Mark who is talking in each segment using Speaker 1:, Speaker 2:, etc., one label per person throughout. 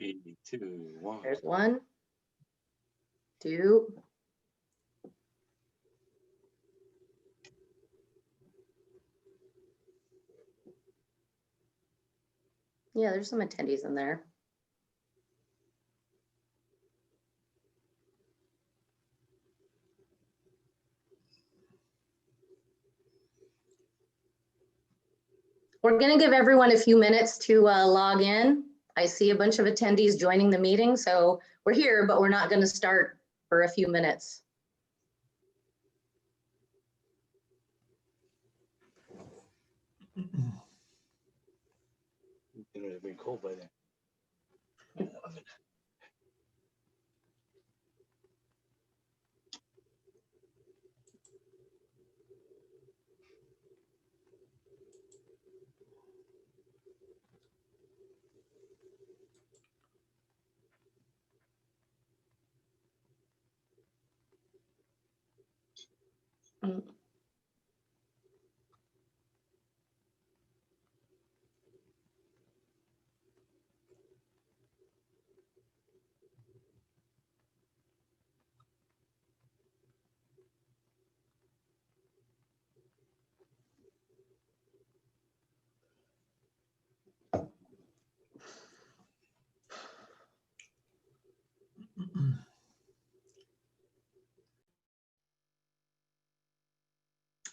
Speaker 1: 3, 2, 1.
Speaker 2: There's 1, 2. Yeah, there's some attendees in there. We're going to give everyone a few minutes to log in. I see a bunch of attendees joining the meeting, so we're here, but we're not going to start for a few minutes.
Speaker 1: It would have been cold by then.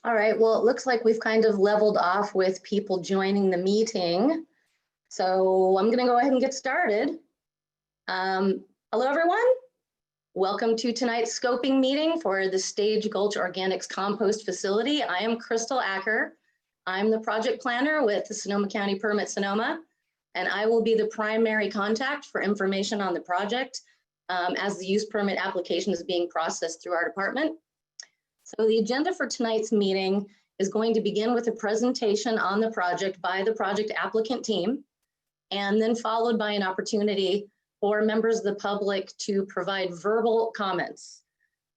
Speaker 2: All right, well, it looks like we've kind of leveled off with people joining the meeting. So I'm gonna go ahead and get started. Hello, everyone. Welcome to tonight's scoping meeting for the Stage Gulch Organics Compost Facility. I am Kristin Decker. I'm the project planner with the Sonoma County Permit Sonoma, and I will be the primary contact for information on the project as the use permit application is being processed through our department. So the agenda for tonight's meeting is going to begin with a presentation on the project by the project applicant team, and then followed by an opportunity for members of the public to provide verbal comments.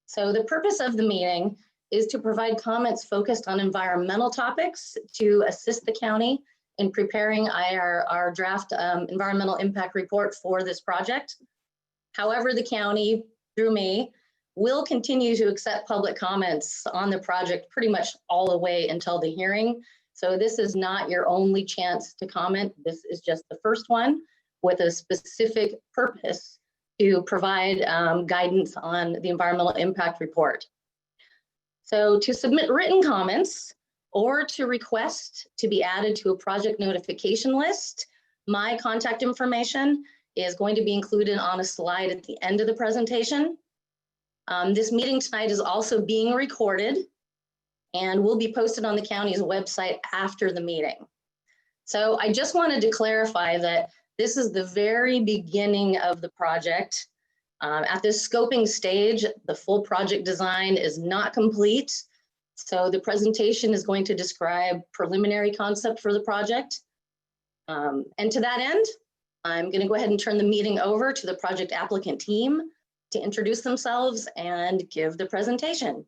Speaker 2: So the purpose of the meeting is to provide comments focused on environmental topics to assist the county in preparing our draft environmental impact report for this project. However, the county, through me, will continue to accept public comments on the project pretty much all the way until the hearing. So this is not your only chance to comment. This is just the first one with a specific purpose to provide guidance on the environmental impact report. So to submit written comments or to request to be added to a project notification list, my contact information is going to be included on a slide at the end of the presentation. This meeting tonight is also being recorded and will be posted on the county's website after the meeting. So I just wanted to clarify that this is the very beginning of the project. At this scoping stage, the full project design is not complete. So the presentation is going to describe preliminary concept for the project. And to that end, I'm going to go ahead and turn the meeting over to the project applicant team to introduce themselves and give the presentation.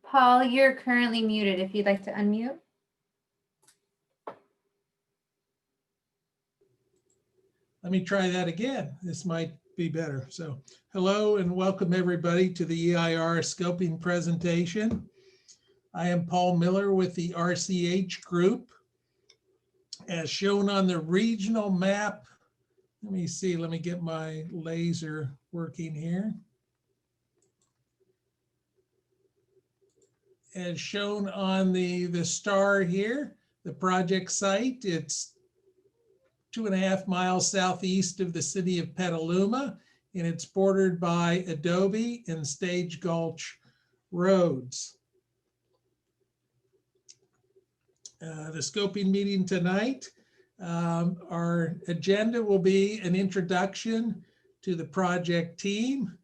Speaker 3: Paul, you're currently muted if you'd like to unmute.
Speaker 4: Let me try that again. This might be better. So hello and welcome everybody to the EIR scoping presentation. I am Paul Miller with the RCH group. As shown on the regional map, let me see, let me get my laser working here. As shown on the star here, the project site, it's 2.5 miles southeast of the city of Petaluma, and it's bordered by Adobe and Stage Gulch roads. The scoping meeting tonight, our agenda will be an introduction to the project team,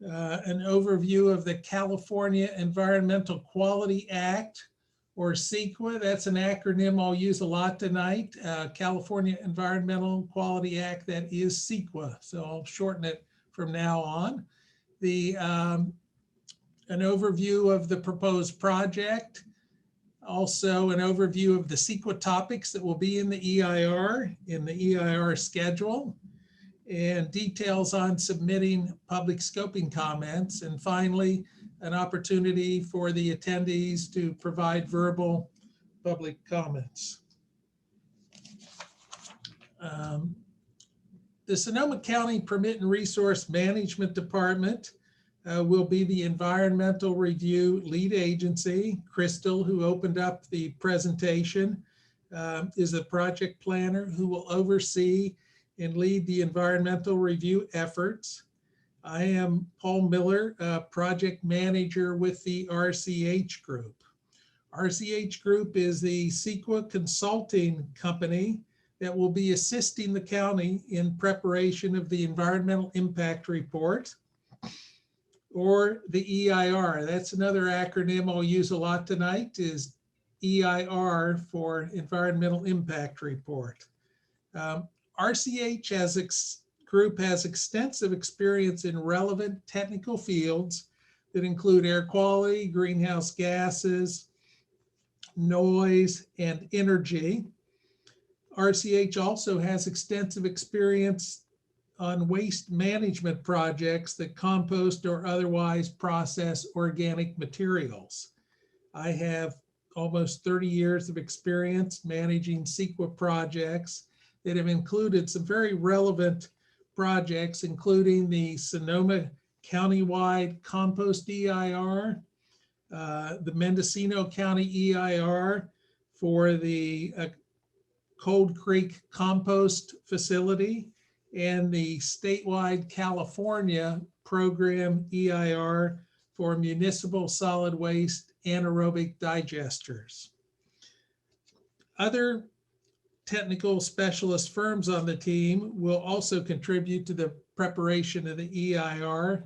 Speaker 4: an overview of the California Environmental Quality Act or CEQA. That's an acronym I'll use a lot tonight. California Environmental Quality Act, that is CEQA. So I'll shorten it from now on. An overview of the proposed project. Also an overview of the CEQA topics that will be in the EIR schedule, and details on submitting public scoping comments. And finally, an opportunity for the attendees to provide verbal public comments. The Sonoma County Permit and Resource Management Department will be the environmental review lead agency. Crystal, who opened up the presentation, is a project planner who will oversee and lead the environmental review efforts. I am Paul Miller, project manager with the RCH Group. RCH Group is the CEQA consulting company that will be assisting the county in preparation of the environmental impact report, or the EIR. That's another acronym I'll use a lot tonight, is EIR for Environmental Impact Report. RCH Group has extensive experience in relevant technical fields that include air quality, greenhouse gases, noise, and energy. RCH also has extensive experience on waste management projects that compost or otherwise process organic materials. I have almost 30 years of experience managing CEQA projects that have included some very relevant projects, including the Sonoma Countywide Compost EIR, the Mendocino County EIR for the Cold Creek Compost Facility, and the statewide California program EIR for municipal solid waste anaerobic digesters. Other technical specialist firms on the team will also contribute to the preparation of the EIR.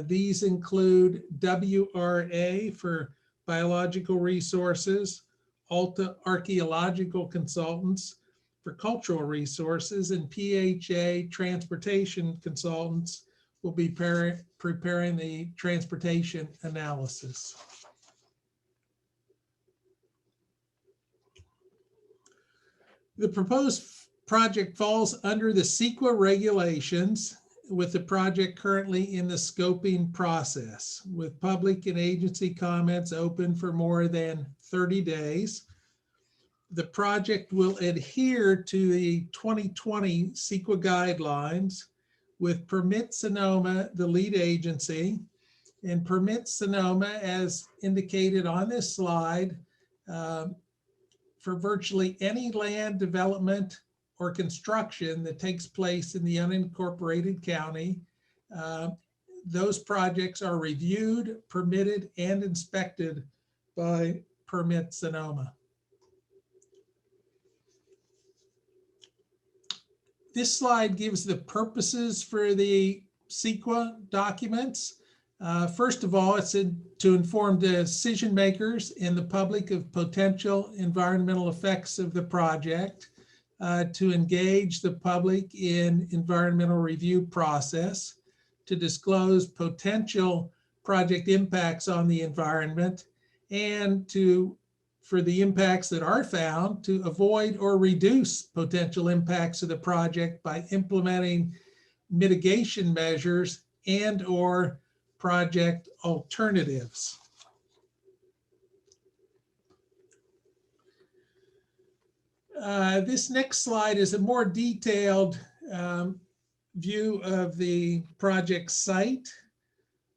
Speaker 4: These include WRA for biological resources, Alta Archaeological Consultants for cultural resources, and PHA Transportation Consultants will be preparing the transportation analysis. The proposed project falls under the CEQA regulations, with the project currently in the scoping process, with public and agency comments open for more than 30 days. The project will adhere to the 2020 CEQA guidelines, with Permit Sonoma the lead agency, and Permit Sonoma, as indicated on this slide, for virtually any land development or construction that takes place in the unincorporated county. Those projects are reviewed, permitted, and inspected by Permit Sonoma. This slide gives the purposes for the CEQA documents. First of all, it's to inform decision makers and the public of potential environmental effects of the project, to engage the public in environmental review process, to disclose potential project impacts on the environment, and for the impacts that are found, to avoid or reduce potential impacts of the project by implementing mitigation measures and/or project alternatives. This next slide is a more detailed view of the project site.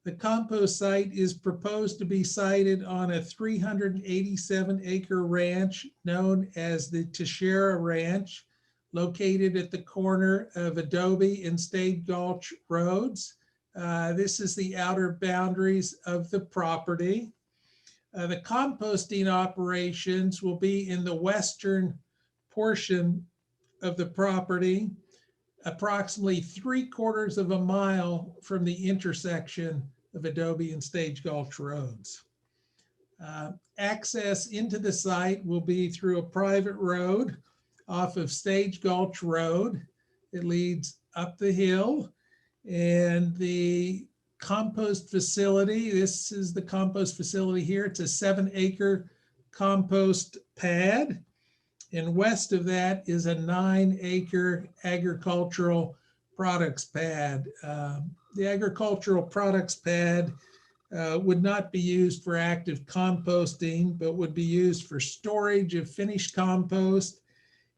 Speaker 4: The compost site is proposed to be sited on a 387-acre ranch known as the Teixeira Ranch, located at the corner of Adobe and State Gulch roads. This is the outer boundaries of the property. The composting operations will be in the western portion of the property, approximately 3/4 of a mile from the intersection of Adobe and Stage Gulch roads. Access into the site will be through a private road off of Stage Gulch Road. It leads up the hill, and the compost facility, this is the compost facility here. It's a 7-acre compost pad. And west of that is a 9-acre agricultural products pad. The agricultural products pad would not be used for active composting, but would be used for storage of finished compost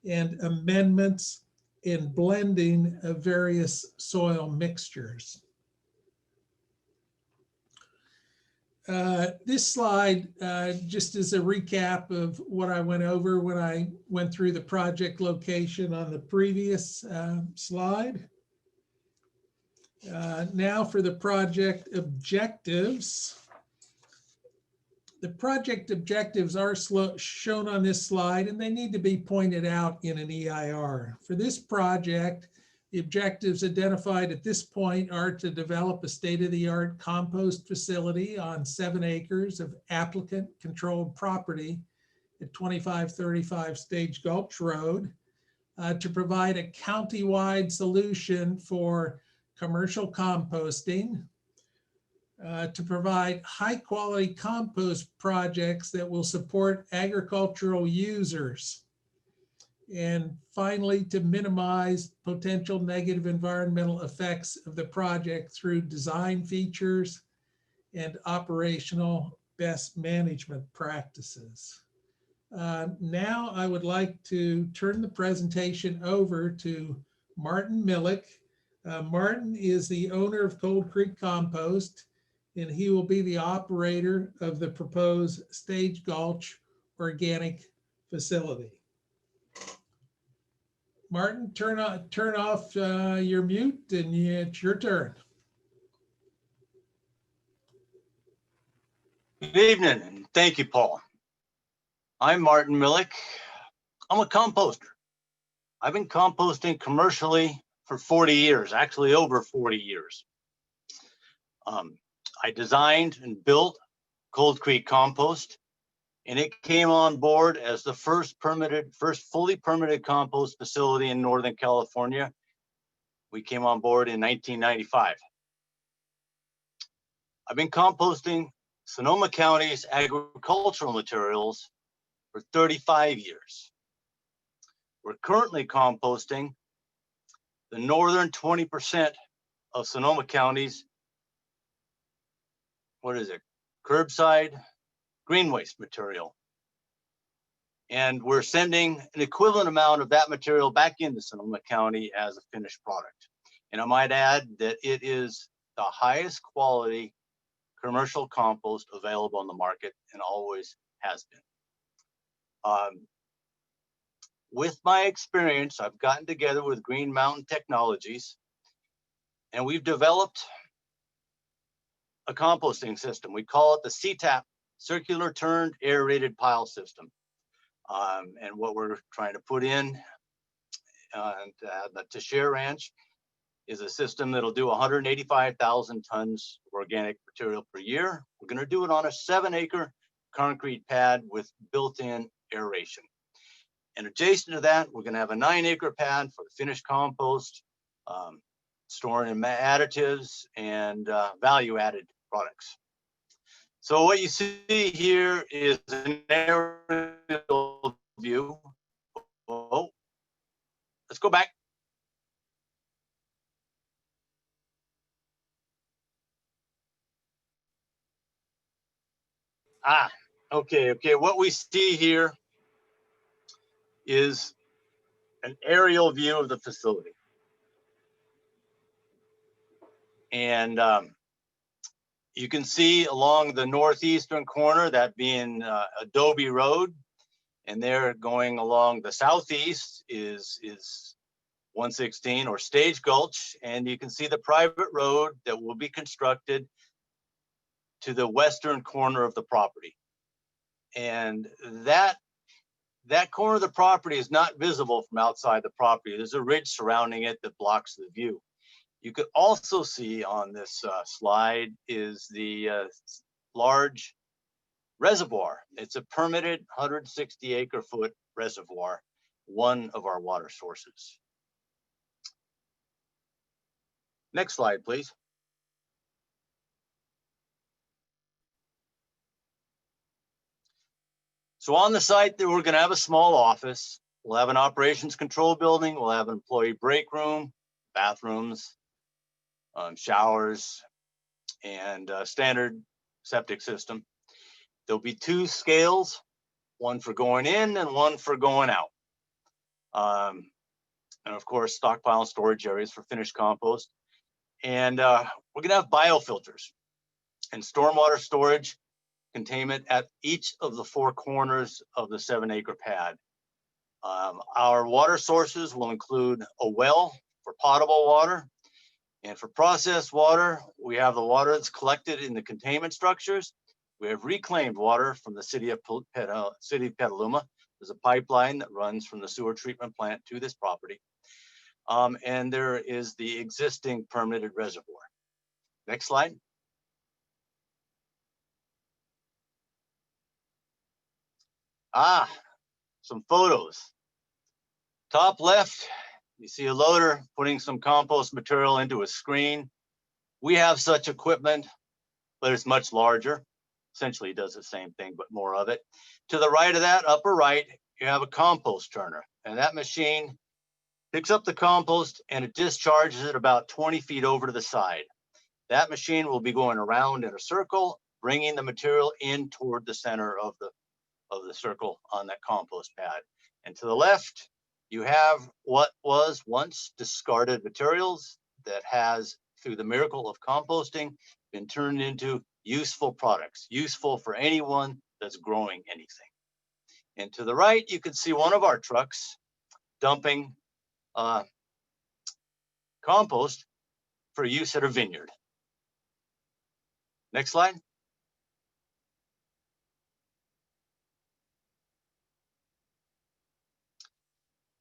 Speaker 4: and amendments and blending of various soil mixtures. This slide just is a recap of what I went over when I went through the project location on the previous slide. Now for the project objectives. The project objectives are shown on this slide, and they need to be pointed out in an EIR. For this project, the objectives identified at this point are to develop a state-of-the-art compost facility on 7 acres of applicant-controlled property at 2535 Stage Gulch Road, to provide a county-wide solution for commercial composting, to provide high-quality compost projects that will support agricultural users, and finally, to minimize potential negative environmental effects of the project through design features and operational best management practices. Now I would like to turn the presentation over to Martin Millick. Martin is the owner of Cold Creek Compost, and he will be the operator of the proposed Stage Gulch organic facility. Martin, turn off your mute, and it's your turn.
Speaker 1: Good evening, and thank you, Paul. I'm Martin Millick. I'm a composter. I've been composting commercially for 40 years, actually over 40 years. I designed and built Cold Creek Compost, and it came on board as the first fully permitted compost facility in Northern California. We came on board in 1995. I've been composting Sonoma County's agricultural materials for 35 years. We're currently composting the northern 20% of Sonoma County's, curbside green waste material. And we're sending an equivalent amount of that material back into Sonoma County as a finished product. And I might add that it is the highest quality commercial compost available on the market and always has been. With my experience, I've gotten together with Green Mountain Technologies, and we've developed a composting system. We call it the CTAP, Circular Turned Aerated Pile System. And what we're trying to put in the Tashare Ranch is a system that'll do 185,000 tons of organic material per year. We're going to do it on a 7-acre concrete pad with built-in aeration. And adjacent to that, we're going to have a 9-acre pad for the finished compost, storing in additives and value-added products. So what you see here is an aerial view. Oh, let's go back. Okay. What we see here is an aerial view of the facility. And you can see along the northeastern corner, that being Adobe Road, and there going along the southeast is 116 or Stage Gulch, and you can see the private road that will be constructed to the western corner of the property. And that corner of the property is not visible from outside the property. There's a ridge surrounding it that blocks the view. You could also see on this slide is the large reservoir. It's a permitted 160 acre foot reservoir, one of our water sources. Next slide, please. So on the site, we're going to have a small office. We'll have an operations control building. We'll have an employee break room, bathrooms, showers, and standard septic system. There'll be 2 scales, one for going in and one for going out. And of course, stockpile and storage areas for finished compost. And we're gonna have biofilters and stormwater storage containment at each of the 4 corners of the 7-acre pad. Our water sources will include a well for potable water, and for processed water, we have the water that's collected in the containment structures. We have reclaimed water from the city of Petaluma. There's a pipeline that runs from the sewer treatment plant to this property. And there is the existing permitted reservoir. Next slide. Some photos. Top left, you see a loader putting some compost material into a screen. We have such equipment, but it's much larger. Essentially it does the same thing, but more of it. To the right of that, upper right, you have a compost turner, and that machine picks up the compost and it discharges it about 20 feet over to the side. That machine will be going around in a circle, bringing the material in toward the center of the circle on that compost pad. And to the left, you have what was once discarded materials that has, through the miracle of composting, been turned into useful products, useful for anyone that's growing anything. And to the right, you can see one of our trucks dumping compost for use at a vineyard. Next slide.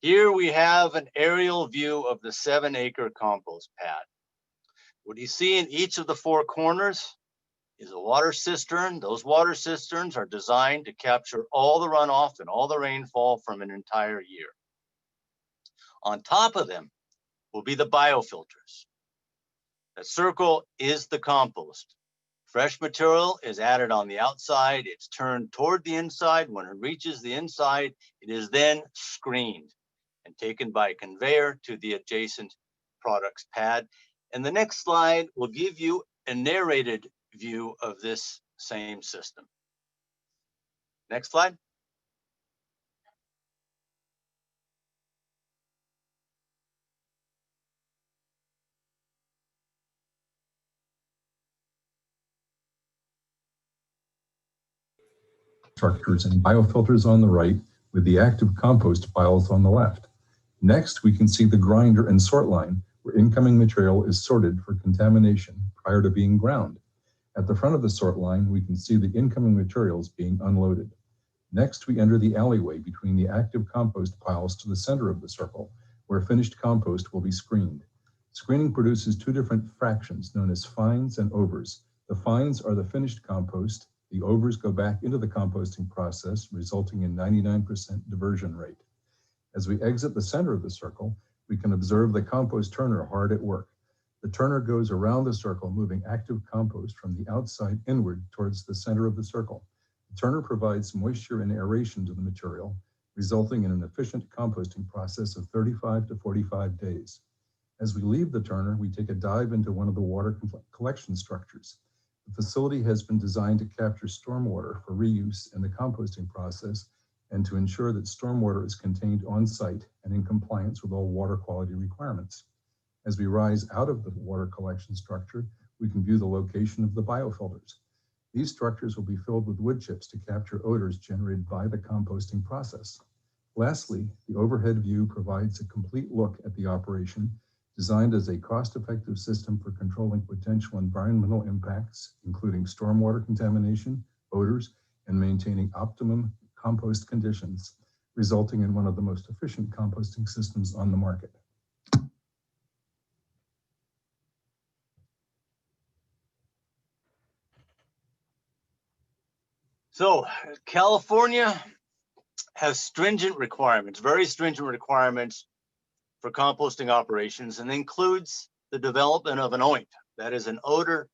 Speaker 1: Here we have an aerial view of the 7-acre compost pad. What you see in each of the 4 corners is a water cistern. Those water cisterns are designed to capture all the runoff and all the rainfall from an entire year. On top of them will be the biofilters. The circle is the compost. Fresh material is added on the outside. It's turned toward the inside. When it reaches the inside, it is then screened and taken by conveyor to the adjacent products pad. And the next slide will give you a narrated view of this same system. Next slide.
Speaker 5: Structures and biofilters on the right, with the active compost piles on the left. Next, we can see the grinder and sort line, where incoming material is sorted for contamination prior to being ground. At the front of the sort line, we can see the incoming materials being unloaded. Next, we enter the alleyway between the active compost piles to the center of the circle, where finished compost will be screened. Screening produces 2 different fractions known as fines and overs. The fines are the finished compost. The overs go back into the composting process, resulting in 99% diversion rate. As we exit the center of the circle, we can observe the compost turner hard at work. The turner goes around the circle, moving active compost from the outside inward towards the center of the circle. The turner provides moisture and aeration to the material, resulting in an efficient composting process of 35 to 45 days. As we leave the turner, we take a dive into one of the water collection structures. The facility has been designed to capture stormwater for reuse in the composting process and to ensure that stormwater is contained on site and in compliance with all water quality requirements. As we rise out of the water collection structure, we can view the location of the biofilters. These structures will be filled with wood chips to capture odors generated by the composting process. Lastly, the overhead view provides a complete look at the operation, designed as a cost-effective system for controlling potential environmental impacts, including stormwater contamination, odors, and maintaining optimum compost conditions, resulting in one of the most efficient composting systems on the market.
Speaker 1: So California has stringent requirements, very stringent requirements for composting operations, and includes the development of an OIMP, that is an odor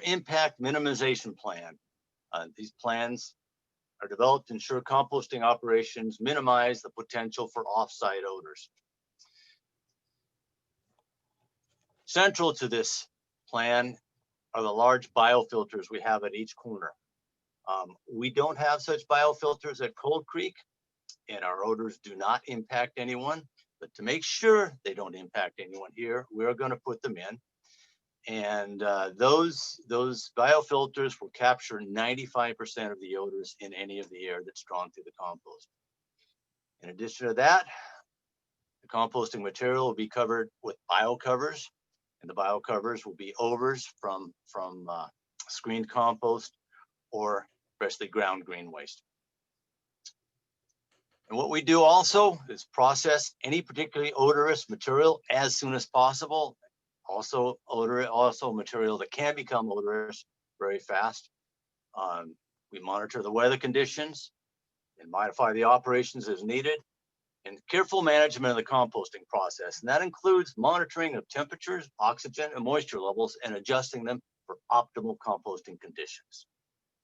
Speaker 1: impact minimization plan. These plans are developed to ensure composting operations minimize the potential for off-site odors. Central to this plan are the large biofilters we have at each corner. We don't have such biofilters at Cold Creek, and our odors do not impact anyone. But to make sure they don't impact anyone here, we're going to put them in. And those biofilters will capture 95% of the odors in any of the air that's drawn through the compost. In addition to that, the composting material will be covered with biocovers, and the biocovers will be overs from screened compost or freshly ground green waste. And what we do also is process any particularly odorous material as soon as possible. Also material that can become odorous very fast. We monitor the weather conditions and modify the operations as needed, and careful management of the composting process. And that includes monitoring of temperatures, oxygen, and moisture levels, and adjusting them for optimal composting conditions.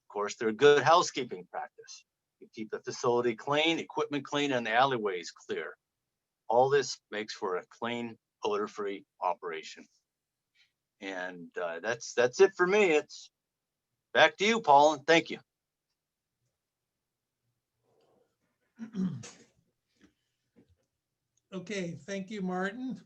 Speaker 1: Of course, they're good housekeeping practice. You keep the facility clean, equipment clean, and the alleyways clear. All this makes for a clean, odor-free operation. And that's it for me. It's back to you, Paul, and thank you.
Speaker 4: Okay, thank you, Martin.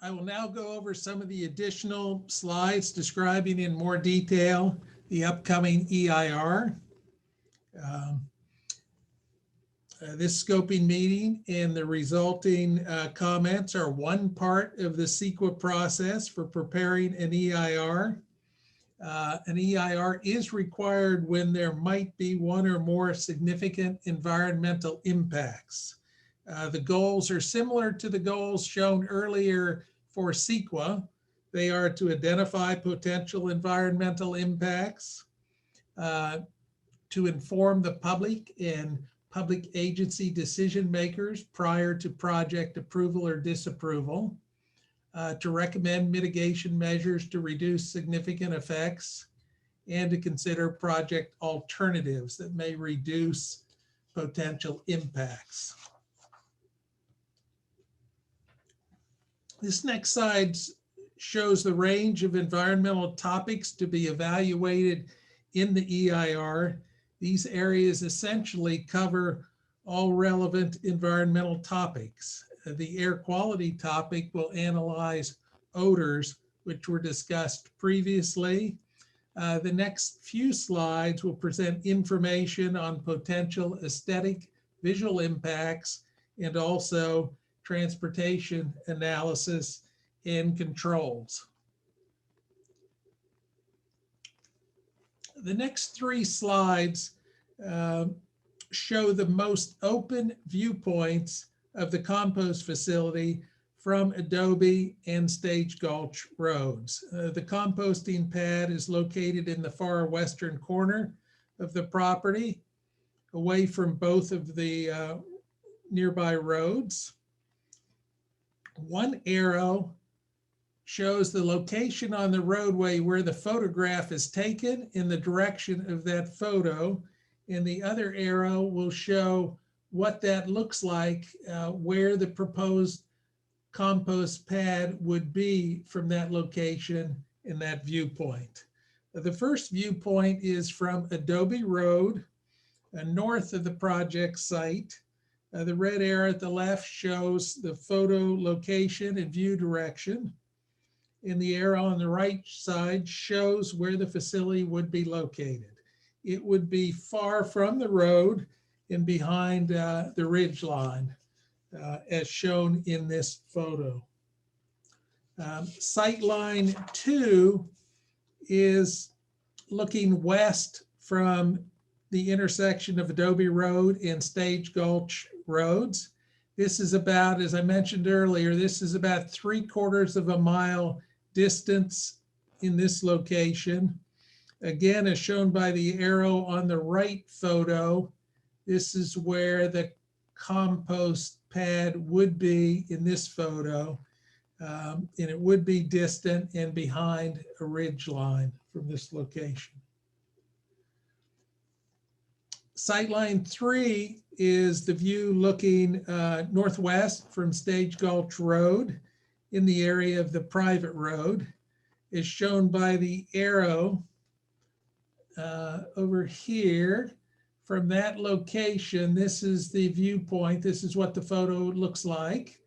Speaker 4: I will now go over some of the additional slides describing in more detail the upcoming EIR. This scoping meeting and the resulting comments are one part of the CEQA process for preparing an EIR. An EIR is required when there might be one or more significant environmental impacts. The goals are similar to the goals shown earlier for CEQA. They are to identify potential environmental impacts, to inform the public and public agency decision makers prior to project approval or disapproval, to recommend mitigation measures to reduce significant effects, and to consider project alternatives that may reduce potential impacts. This next slide shows the range of environmental topics to be evaluated in the EIR. These areas essentially cover all relevant environmental topics. The air quality topic will analyze odors, which were discussed previously. The next few slides will present information on potential aesthetic visual impacts and also transportation analysis and controls. The next three slides show the most open viewpoints of the compost facility from Adobe and Stage Gulch roads. The composting pad is located in the far western corner of the property, away from both of the nearby roads. One arrow shows the location on the roadway where the photograph is taken in the direction of that photo. And the other arrow will show what that looks like, where the proposed compost pad would be from that location in that viewpoint. The first viewpoint is from Adobe Road, north of the project site. The red arrow at the left shows the photo location and view direction. And the arrow on the right side shows where the facility would be located. It would be far from the road and behind the ridge line, as shown in this photo. Sightline 2 is looking west from the intersection of Adobe Road and Stage Gulch roads. This is about, as I mentioned earlier, this is about 3/4 of a mile distance in this location. Again, as shown by the arrow on the right photo, this is where the compost pad would be in this photo. And it would be distant and behind a ridge line from this location. Sightline 3 is the view looking northwest from Stage Gulch Road in the area of the private road. Is shown by the arrow over here. From that location, this is the viewpoint. This is what the photo looks like.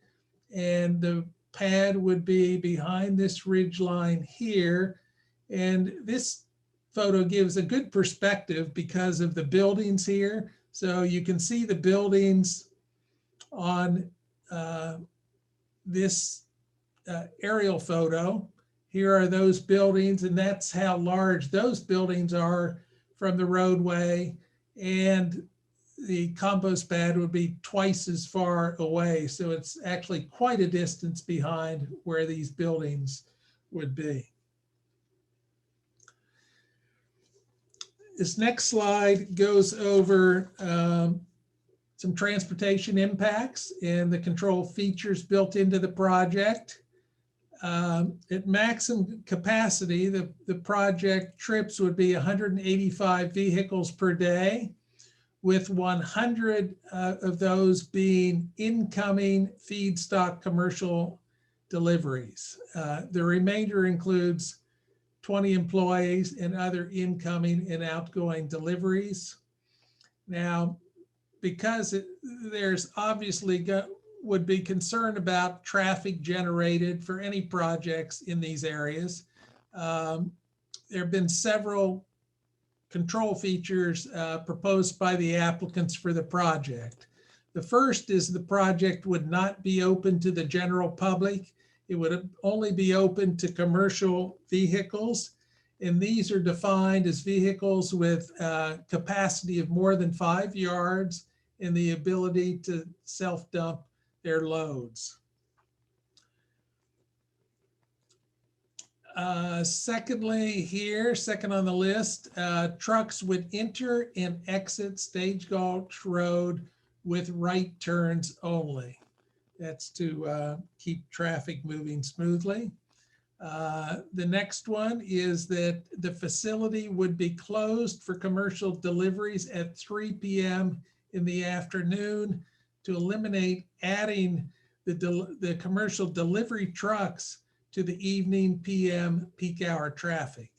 Speaker 4: And the pad would be behind this ridge line here. And this photo gives a good perspective because of the buildings here. So you can see the buildings on this aerial photo. Here are those buildings, and that's how large those buildings are from the roadway. And the compost pad would be twice as far away. So it's actually quite a distance behind where these buildings would be. This next slide goes over some transportation impacts and the control features built into the project. At maximum capacity, the project trips would be 185 vehicles per day, with 100 of those being incoming feedstock commercial deliveries. The remainder includes 20 employees and other incoming and outgoing deliveries. Now, because there's obviously would be concern about traffic generated for any projects in these areas. There have been several control features proposed by the applicants for the project. The first is the project would not be open to the general public. It would only be open to commercial vehicles. And these are defined as vehicles with capacity of more than 5 yards and the ability to self-dump their loads. Secondly, here, second on the list, trucks would enter and exit Stage Gulch Road with right turns only. That's to keep traffic moving smoothly. The next one is that the facility would be closed for commercial deliveries at 3 p.m. in the afternoon to eliminate adding the commercial delivery trucks to the evening PM peak hour traffic.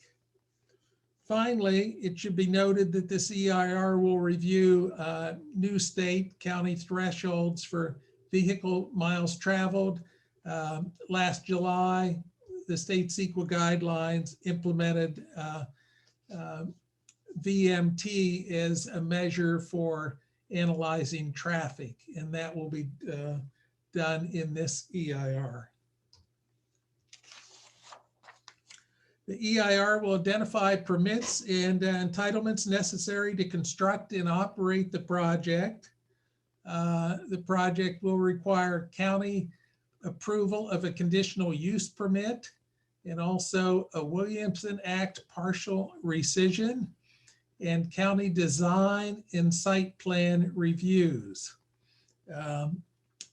Speaker 4: Finally, it should be noted that this EIR will review new state county thresholds for vehicle miles traveled. Last July, the state CEQA guidelines implemented VMT as a measure for analyzing traffic, and that will be done in this EIR. The EIR will identify permits and entitlements necessary to construct and operate the project. The project will require county approval of a conditional use permit and also a Williamson Act partial rescission and county design and site plan reviews.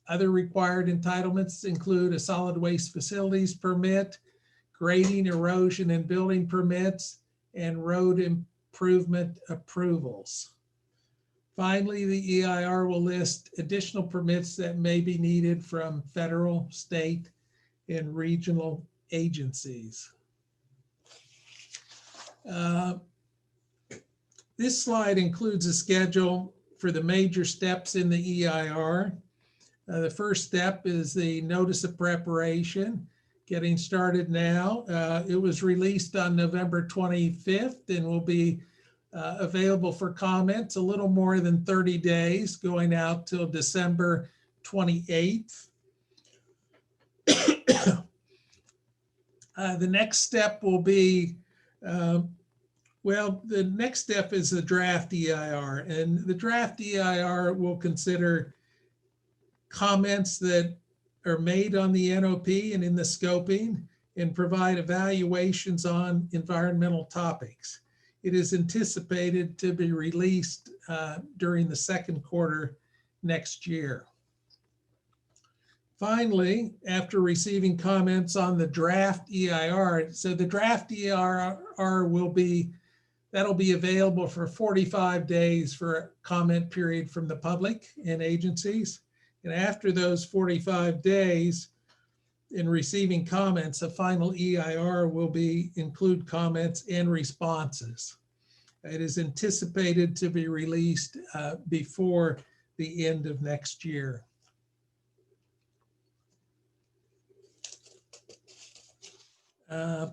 Speaker 4: Other required entitlements include a solid waste facilities permit, grading, erosion, and building permits, and road improvement approvals. Finally, the EIR will list additional permits that may be needed from federal, state, and regional agencies. This slide includes a schedule for the major steps in the EIR. The first step is the notice of preparation, getting started now. It was released on November 25th and will be available for comments a little more than 30 days, going out till December 28th. The next step will be, the next step is the draft EIR, and the draft EIR will consider comments that are made on the NOP and in the scoping and provide evaluations on environmental topics. It is anticipated to be released during the second quarter next year. Finally, after receiving comments on the draft EIR, so the draft EIR that'll be available for 45 days for a comment period from the public and agencies. And after those 45 days in receiving comments, a final EIR will include comments and responses. It is anticipated to be released before the end of next year.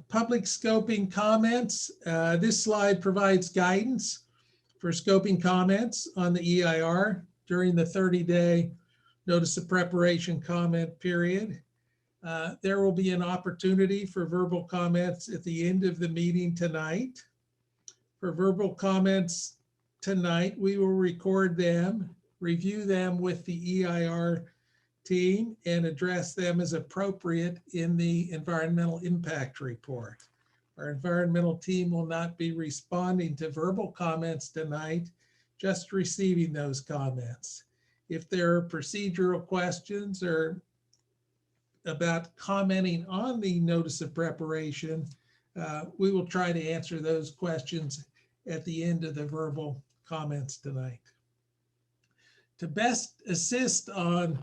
Speaker 4: Public scoping comments. This slide provides guidance for scoping comments on the EIR during the 30-day notice of preparation comment period. There will be an opportunity for verbal comments at the end of the meeting tonight. For verbal comments tonight, we will record them, review them with the EIR team, and address them as appropriate in the environmental impact report. Our environmental team will not be responding to verbal comments tonight, just receiving those comments. If there are procedural questions or about commenting on the notice of preparation, we will try to answer those questions at the end of the verbal comments tonight. To best assist on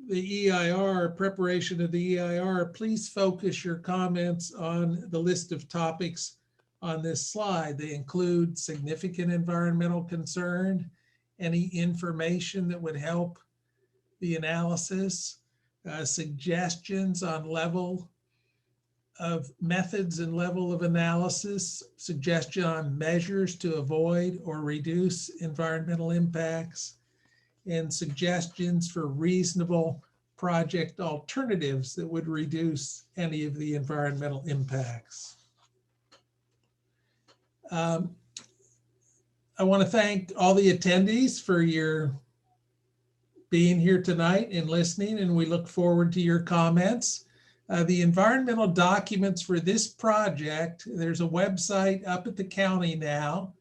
Speaker 4: the EIR, preparation of the EIR, please focus your comments on the list of topics on this slide. They include significant environmental concern, any information that would help the analysis, suggestions on level of methods and level of analysis, suggestion on measures to avoid or reduce environmental impacts, and suggestions for reasonable project alternatives that would reduce any of the environmental impacts. I want to thank all the attendees for your being here tonight and listening, and we look forward to your comments. The environmental documents for this project, there's a website up at the county now,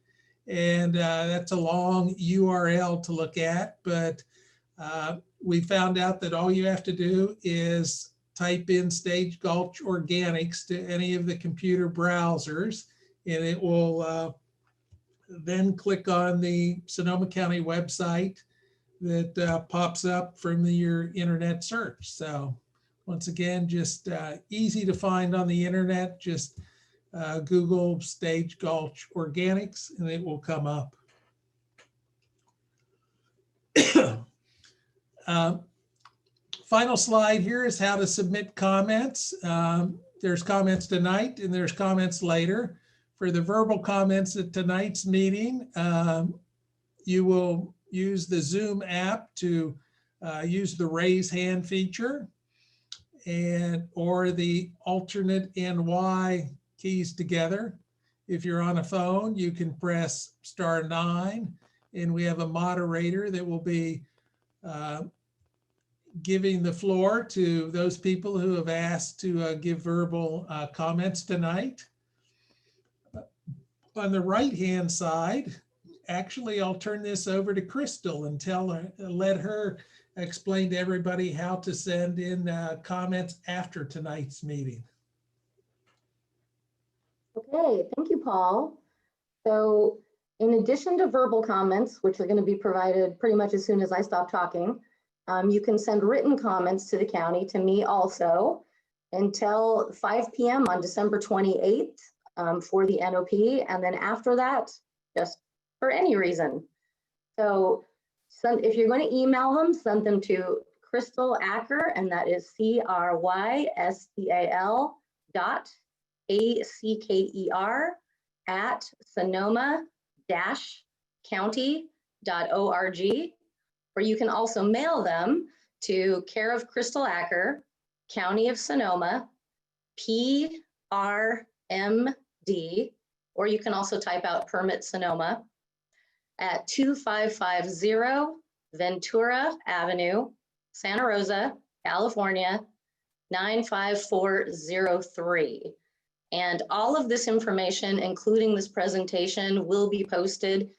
Speaker 4: and that's a long URL to look at, but we found out that all you have to do is type in Stage Gulch Organics to any of the computer browsers, and it will then click on the Sonoma County website that pops up from your internet search. So once again, just easy to find on the internet. Just Google Stage Gulch Organics and it will come up. Final slide here is how to submit comments. There's comments tonight and there's comments later. For the verbal comments at tonight's meeting, you will use the Zoom app to use the raise hand feature or the alternate and Y keys together. If you're on a phone, you can press *9, and we have a moderator that will be giving the floor to those people who have asked to give verbal comments tonight. On the right-hand side, actually, I'll turn this over to Crystal and let her explain to everybody how to send in comments after tonight's meeting.
Speaker 2: Okay, thank you, Paul. So in addition to verbal comments, which are going to be provided pretty much as soon as I stop talking, you can send written comments to the county, to me also, until 5 p.m. on December 28th for the NOP. And then after that, just for any reason. So if you're going to email them, send them to Crystal Acker, and that is CRYSTAL.ACKER@sonoma-county.org. Or you can also mail them to care of Crystal Acker, County of Sonoma, PRMD, or you can also type out Permit Sonoma, at 2550 Ventura Avenue, Santa Rosa, California, 95403. And all of this information, including this presentation, will be posted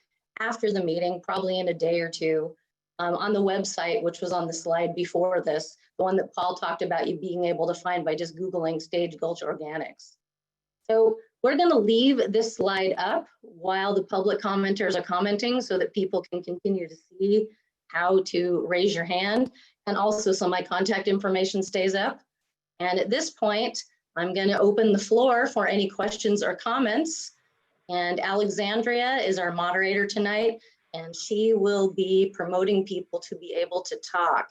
Speaker 2: after the meeting, probably in a day or two, on the website, which was on the slide before this, the one that Paul talked about you being able to find by just Googling Stage Gulch Organics. So we're going to leave this slide up while the public commenters are commenting so that people can continue to see how to raise your hand, and also so my contact information stays up. And at this point, I'm going to open the floor for any questions or comments. And Alexandria is our moderator tonight, and she will be promoting people to be able to talk.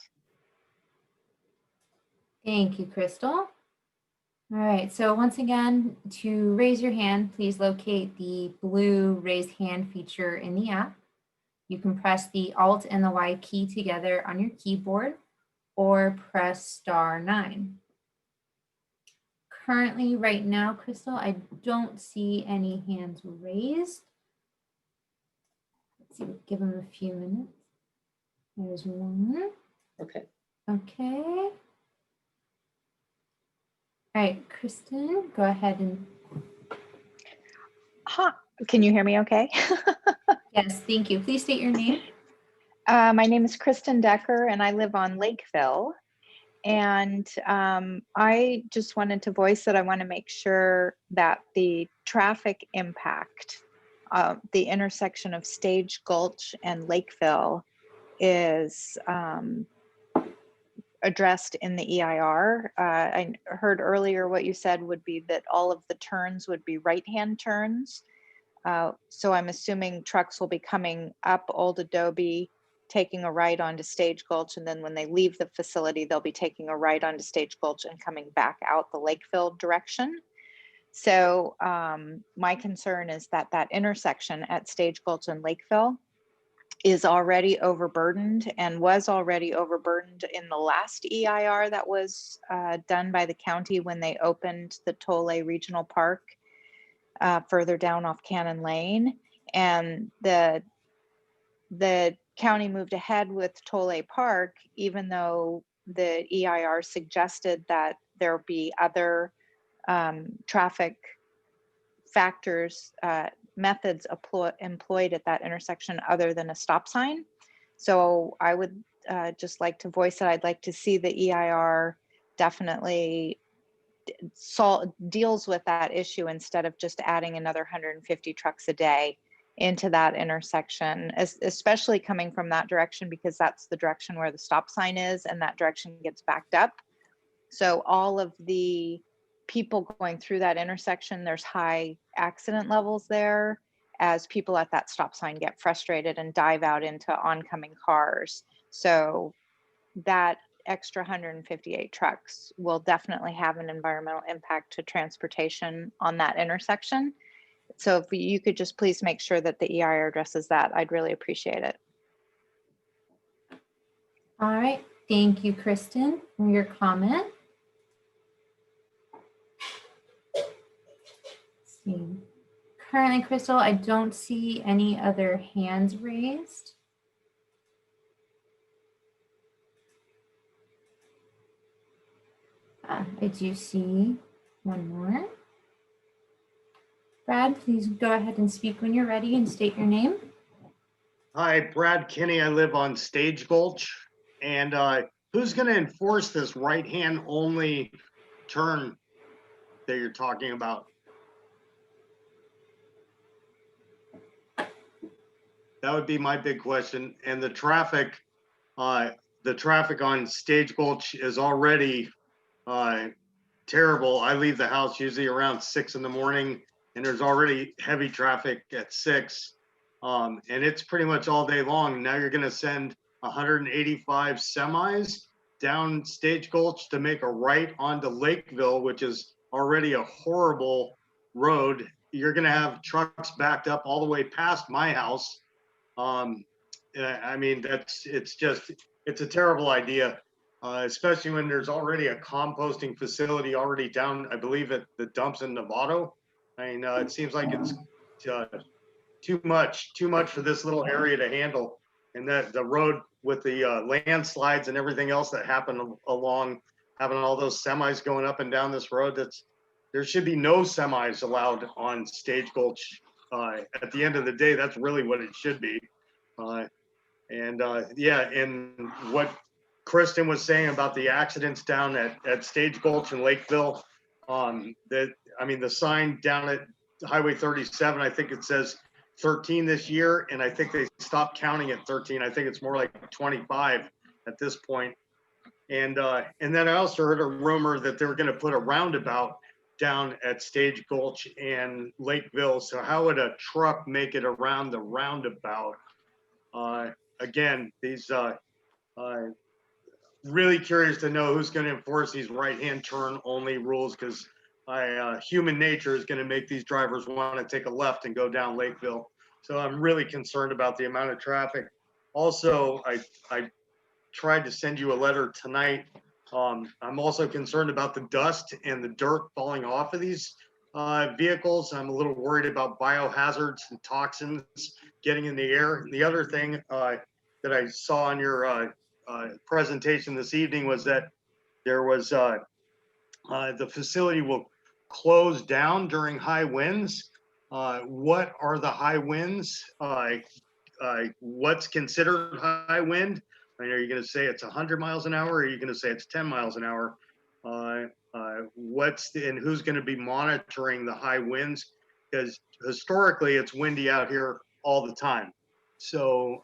Speaker 3: Thank you, Crystal. All right, so once again, to raise your hand, please locate the blue raised hand feature in the app. You can press the Alt and the Y key together on your keyboard or press *9. Currently, right now, Crystal, I don't see any hands raised. Let's see, we'll give them a few minutes. There's one.
Speaker 2: Okay.
Speaker 3: Okay. All right, Kristin, go ahead and.
Speaker 6: Huh. Can you hear me okay?
Speaker 3: Yes, thank you. Please state your name.
Speaker 6: My name is Kristin Decker and I live on Lakeville. And I just wanted to voice that I want to make sure that the traffic impact of the intersection of Stage Gulch and Lakeville is addressed in the EIR. I heard earlier what you said would be that all of the turns would be right-hand turns. So I'm assuming trucks will be coming up Old Adobe, taking a right onto Stage Gulch, and then when they leave the facility, they'll be taking a right onto Stage Gulch and coming back out the Lakeville direction. So my concern is that that intersection at Stage Gulch and Lakeville is already overburdened and was already overburdened in the last EIR that was done by the county when they opened the Tole Regional Park further down off Cannon Lane. And the county moved ahead with Tole Park, even though the EIR suggested that there be other traffic factors, methods employed at that intersection other than a stop sign. So I would just like to voice that I'd like to see the EIR definitely deals with that issue instead of just adding another 150 trucks a day into that intersection, especially coming from that direction, because that's the direction where the stop sign is and that direction gets backed up. So all of the people going through that intersection, there's high accident levels there as people at that stop sign get frustrated and dive out into oncoming cars. So that extra 158 trucks will definitely have an environmental impact to transportation on that intersection. So if you could just please make sure that the EIR addresses that, I'd really appreciate it.
Speaker 3: All right, thank you, Kristin, for your comment. Let's see. Currently, Crystal, I don't see any other hands raised. I do see one more. Brad, please go ahead and speak when you're ready and state your name.
Speaker 7: Hi, Brad Kinney. I live on Stage Gulch. And who's going to enforce this right-hand only turn that you're talking about? That would be my big question. And the traffic on Stage Gulch is already terrible. I leave the house usually around 6 in the morning, and there's already heavy traffic at 6. And it's pretty much all day long. Now you're going to send 185 semis down Stage Gulch to make a right onto Lakeville, which is already a horrible road. You're going to have trucks backed up all the way past my house. I mean, it's a terrible idea, especially when there's already a composting facility already down, I believe, at the dumps in Novato. I mean, it seems like it's too much for this little area to handle. And that the road with the landslides and everything else that happened along, having all those semis going up and down this road, there should be no semis allowed on Stage Gulch. At the end of the day, that's really what it should be. Yeah, and what Kristin was saying about the accidents down at Stage Gulch in Lakeville, the sign down at Highway 37, I think it says 13 this year, and I think they stopped counting at 13. I think it's more like 25 at this point. And then I also heard a rumor that they were going to put a roundabout down at Stage Gulch and Lakeville. So how would a truck make it around the roundabout? Again, these really curious to know who's going to enforce these right-hand turn only rules, because human nature is going to make these drivers want to take a left and go down Lakeville. So I'm really concerned about the amount of traffic. Also, I tried to send you a letter tonight. I'm also concerned about the dust and the dirt falling off of these vehicles. I'm a little worried about biohazards and toxins getting in the air. The other thing that I saw on your presentation this evening was that there was the facility will close down during high winds. What are the high winds? What's considered high wind? I mean, are you going to say it's 100 miles an hour, or are you going to say it's 10 miles an hour? And who's going to be monitoring the high winds? Because historically, it's windy out here all the time. So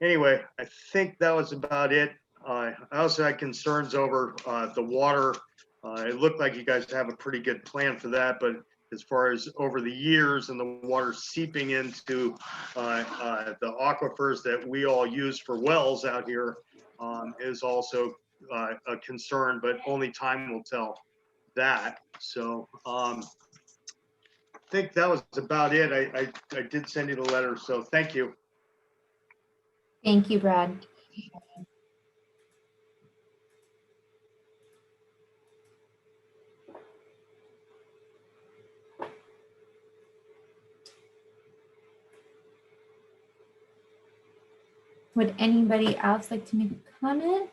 Speaker 7: anyway, I think that was about it. I also had concerns over the water. It looked like you guys have a pretty good plan for that, but as far as over the years and the water seeping into the aquifers that we all use for wells out here is also a concern, but only time will tell that. So I think that was about it. I did send you the letter, so thank you.
Speaker 3: Thank you, Brad. Would anybody else like to make a comment?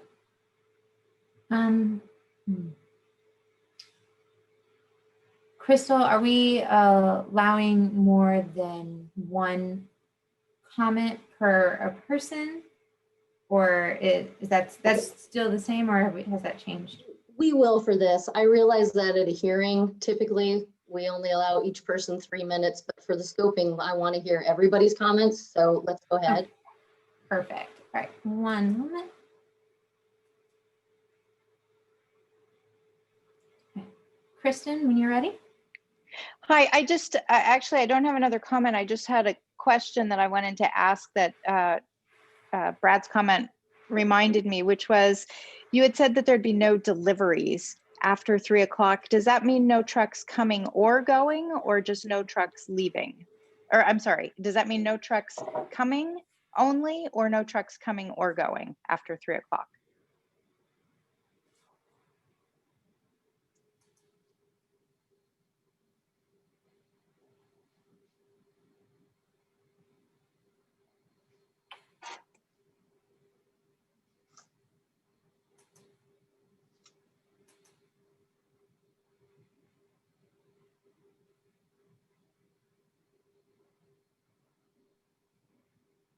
Speaker 3: Crystal, are we allowing more than one comment per a person? Or that's still the same, or has that changed?
Speaker 2: We will for this. I realize that at a hearing, typically, we only allow each person 3 minutes, but for the scoping, I want to hear everybody's comments, so let's go ahead.
Speaker 3: Okay. Perfect. All right, one moment. Okay. Kristin, when you're ready.
Speaker 6: Hi, actually, I don't have another comment. I just had a question that I wanted to ask that Brad's comment reminded me, which was, you had said that there'd be no deliveries after 3 o'clock. Does that mean no trucks coming or going, or just no trucks leaving? Or I'm sorry, does that mean no trucks coming only, or no trucks coming or going after 3 o'clock?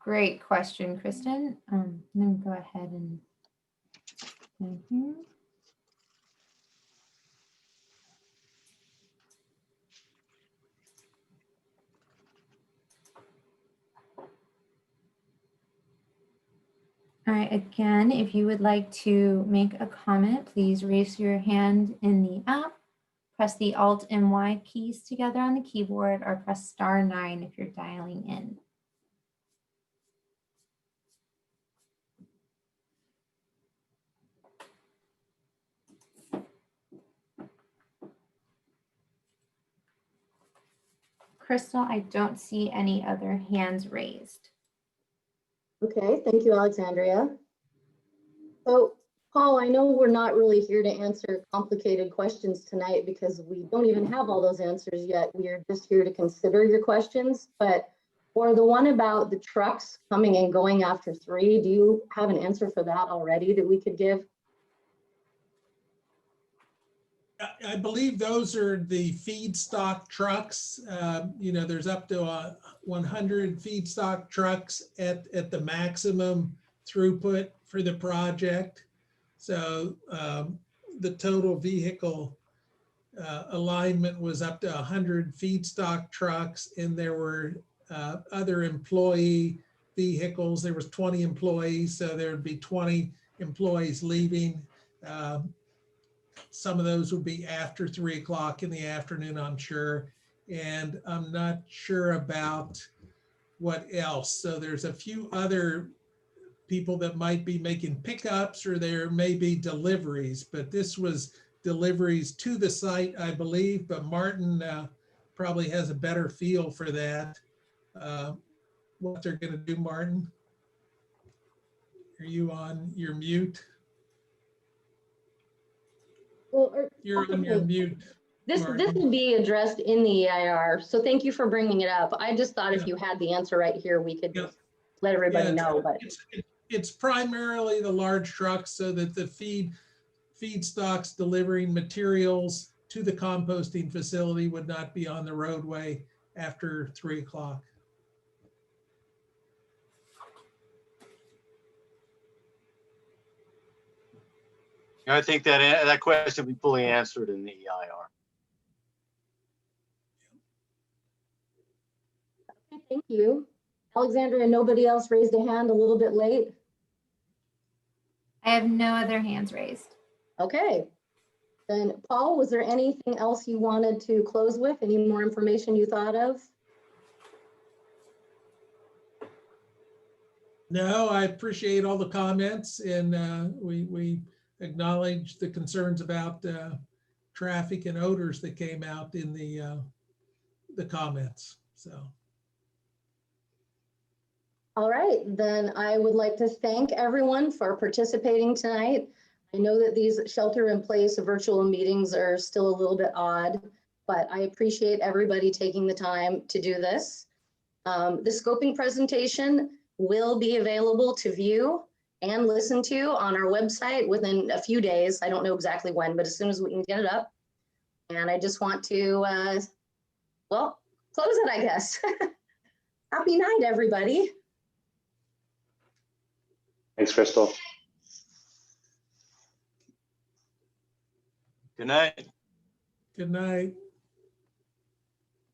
Speaker 3: Great question, Kristin. Let me go ahead and All right, again, if you would like to make a comment, please raise your hand in the app, press the Alt and Y keys together on the keyboard, or press *9 if you're dialing in. Crystal, I don't see any other hands raised.
Speaker 2: Okay, thank you, Alexandria. So, Paul, I know we're not really here to answer complicated questions tonight because we don't even have all those answers yet. We are just here to consider your questions. But for the one about the trucks coming and going after 3, do you have an answer for that already that we could give?
Speaker 4: I believe those are the feedstock trucks. You know, there's up to 100 feedstock trucks at the maximum throughput for the project. So the total vehicle alignment was up to 100 feedstock trucks, and there were other employee vehicles. There was 20 employees, so there would be 20 employees leaving. Some of those would be after 3 o'clock in the afternoon, I'm sure. And I'm not sure about what else. So there's a few other people that might be making pickups, or there may be deliveries, but this was deliveries to the site, I believe, but Martin probably has a better feel for that. What they're going to do, Martin? Are you on your mute?
Speaker 2: Well,
Speaker 4: You're on your mute.
Speaker 2: this
Speaker 4: Martin.
Speaker 2: will be addressed in the EIR, so thank you for bringing it up. I just thought if
Speaker 4: Yeah.
Speaker 2: you had the answer right here, we could
Speaker 4: Yeah.
Speaker 2: just let everybody
Speaker 4: Yeah,
Speaker 2: know. But
Speaker 4: it's primarily the large trucks, so that the feedstocks delivering materials to the composting facility would not be on the roadway after 3 o'clock.
Speaker 1: I think that question will be fully answered in the EIR.
Speaker 2: okay, thank you. Alexandra, nobody else raised a hand a little bit late?
Speaker 3: I have no other hands raised.
Speaker 2: Okay. Then Paul, was there anything else you wanted to close with? Any more information you thought of?
Speaker 4: No, I appreciate all the comments, and we acknowledge the concerns about traffic and odors that came out in the comments. So.
Speaker 2: All right, then I would like to thank everyone for participating tonight. I know that these shelter-in-place virtual meetings are still a little bit odd, but I appreciate everybody taking the time to do this. The scoping presentation will be available to view and listen to on our website within a few days. I don't know exactly when, but as soon as we can get it up. And I just want to, well, close it, I guess. Happy night, everybody.
Speaker 8: Thanks, Crystal.
Speaker 1: Good night.
Speaker 4: Good night.